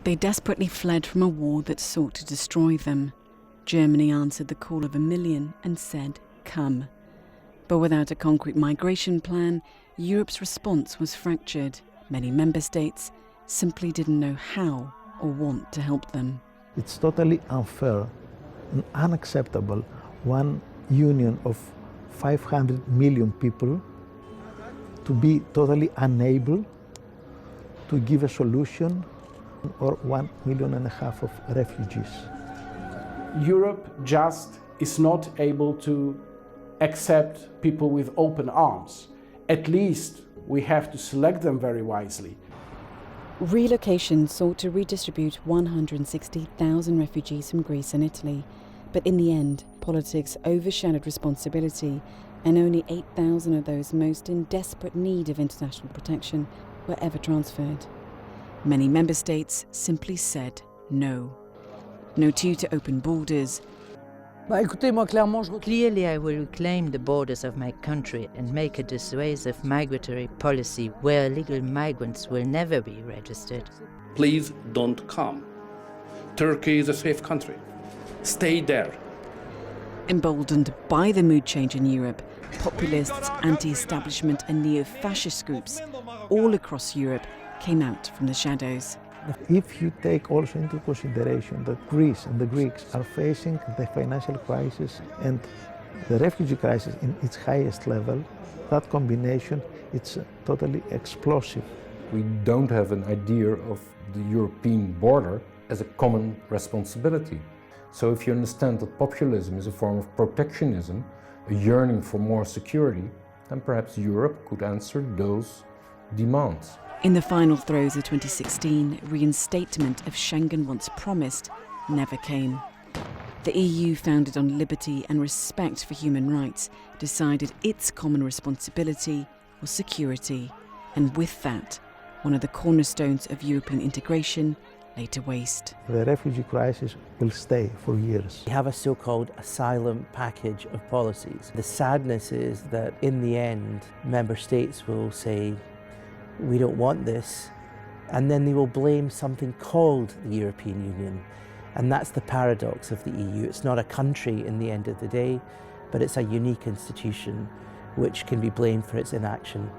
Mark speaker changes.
Speaker 1: They desperately fled from a war that sought to destroy them. Germany answered the call of 1 million and said, "Come." But without a concrete migration plan, Europe's response was fractured. Many member states simply didn't know how or want to help them.
Speaker 2: It's totally unfair and unacceptable. One union of 500 million people to be totally unable to give a solution, or 1.5 million of refugees.
Speaker 3: Europe just is not able to accept people with open arms. At least we have to select them very wisely.
Speaker 1: Relocation sought to redistribute 160,000 refugees from Greece and Italy, but in the end, politics overshadowed responsibility, and only 8,000 of those most in desperate need of international protection were ever transferred. Many member states simply said no. No to open borders.
Speaker 4: Clearly, I will reclaim the borders of my country and make a dissuasive migratory policy where illegal migrants will never be registered.
Speaker 5: Please don't come. Turkey is a safe country. Stay there.
Speaker 1: Emboldened by the mood change in Europe, populists, anti-establishment and neo-fascist groups all across Europe came out from the shadows.
Speaker 2: If you take also into consideration that Greece and the Greeks are facing the financial crisis and the refugee crisis in its highest level, that combination, it's totally explosive.
Speaker 6: We don't have an idea of the European border as a common responsibility. So if you understand that populism is a form of protectionism, a yearning for more security, then perhaps Europe could answer those demands.
Speaker 1: In the final throes of 2016, reinstatement of Schengen once promised never came. The EU, founded on liberty and respect for human rights, decided its common responsibility was security, and with that, one of the cornerstones of European integration lay to waste.
Speaker 2: The refugee crisis will stay for years.
Speaker 7: We have a so-called asylum package of policies. The sadness is that in the end, member states will say, we don't want this, and then they will blame something called the European Union. And that's the paradox of the EU. It's not a country in the end of the day, but it's a unique institution which can be blamed for its inaction.